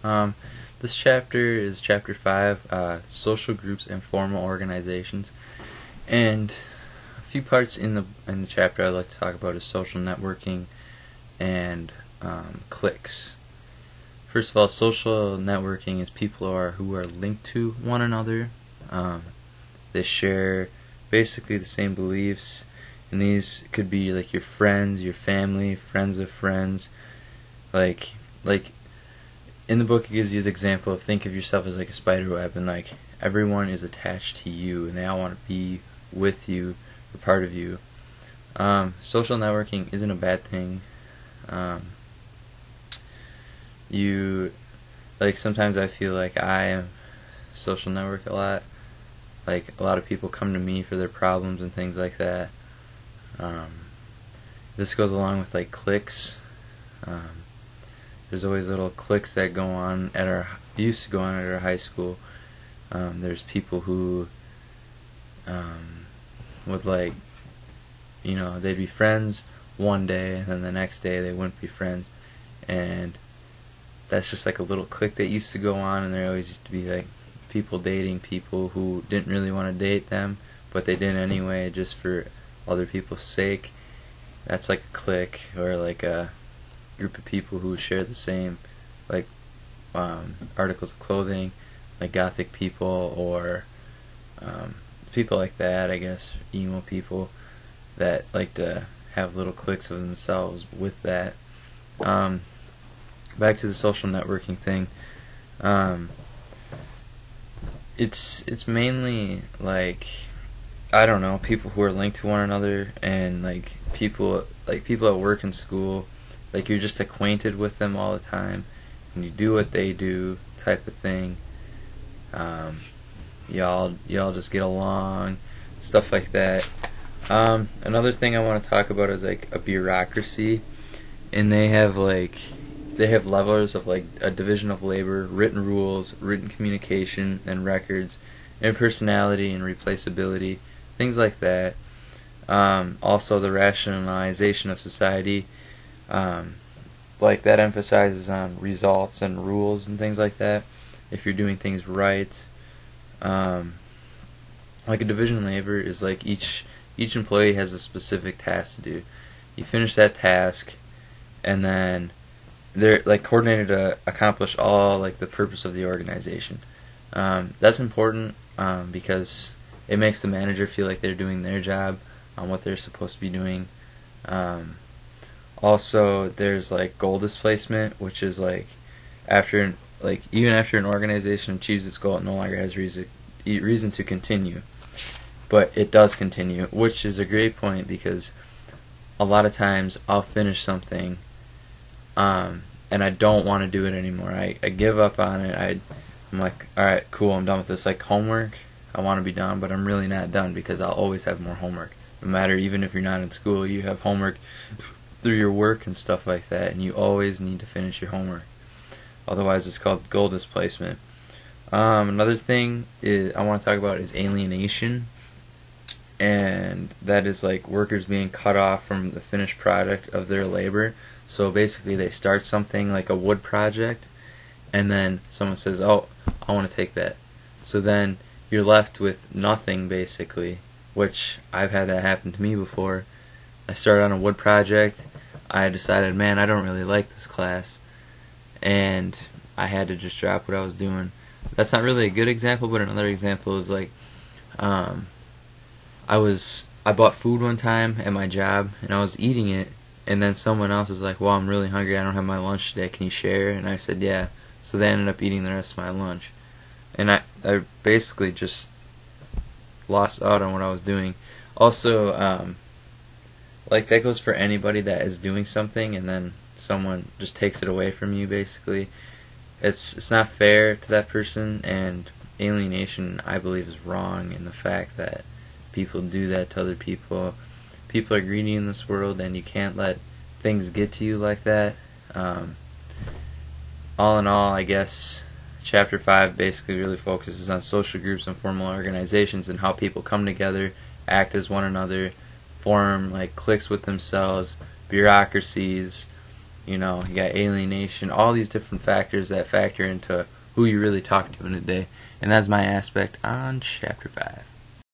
Um, this chapter is chapter 5, social groups and formal organizations. And a few parts in the chapter I'd like to talk about is social networking and cliques. First of all, social networking is people who are linked to one another. They share basically the same beliefs, and these could be like your friends, your family, friends of friends. Like in the book, it gives you the example of think of yourself as like a spider web, and like everyone is attached to you, and they all want to be with you, or part of you. Social networking isn't a bad thing. You sometimes I feel like I social network a lot. Like a lot of people come to me for their problems and things like that. This goes along with like cliques. There's always little cliques that used to go on at our high school. There's people who would they'd be friends one day and then the next day they wouldn't be friends, and that's just like a little clique that used to go on, and there always used to be like people dating people who didn't really want to date them, but they did anyway just for other people's sake. That's like a clique, or like a group of people who share the same articles of clothing, like gothic people, or people like that, I guess, emo people that like to have little cliques of themselves with that. Back to the social networking thing. It's mainly like, I don't know, people who are linked to one another, and like people at work and school. Like you're just acquainted with them all the time, and you do what they do, type of thing. Y'all just get along, stuff like that. Another thing I want to talk about is like a bureaucracy, and they have levels of like a division of labor, written rules, written communication and records, impersonality and replaceability, things like that. Also the rationalization of society, like that emphasizes on results and rules and things like that. If you're doing things right, like a division of labor is like each employee has a specific task to do. You finish that task, and then they're like coordinated to accomplish all like the purpose of the organization. That's important because it makes the manager feel like they're doing their job on what they're supposed to be doing. Also, there's like goal displacement, which is like even after an organization achieves its goal, it no longer has reason to continue, but it does continue, which is a great point, because a lot of times I'll finish something, and I don't want to do it anymore. I give up on it. I'm like, alright, cool, I'm done with this. Like homework, I want to be done, but I'm really not done, because I'll always have more homework. No matter, even if you're not in school, you have homework through your work and stuff like that, and you always need to finish your homework. Otherwise, it's called goal displacement. Another thing I want to talk about is alienation, and that is like workers being cut off from the finished product of their labor. So basically they start something like a wood project, and then someone says, oh, I want to take that. So then you're left with nothing, basically, which I've had that happen to me before. I started on a wood project. I decided, man, I don't really like this class, and I had to just drop what I was doing. That's not really a good example, but another example is like, I bought food one time at my job, and I was eating it, and then someone else was like, well, I'm really hungry, I don't have my lunch today, can you share? And I said, yeah. So they ended up eating the rest of my lunch. And I basically just lost out on what I was doing. Also, like that goes for anybody that is doing something and then someone just takes it away from you, basically. It's not fair to that person, and alienation, I believe, is wrong in the fact that people do that to other people. People are greedy in this world, and you can't let things get to you like that. All in all, I guess Chapter 5 basically really focuses on social groups and formal organizations and how people come together, act as one another, form like cliques with themselves, bureaucracies, You got alienation, all these different factors that factor into who you really talk to in a day. And that's my aspect on Chapter 5.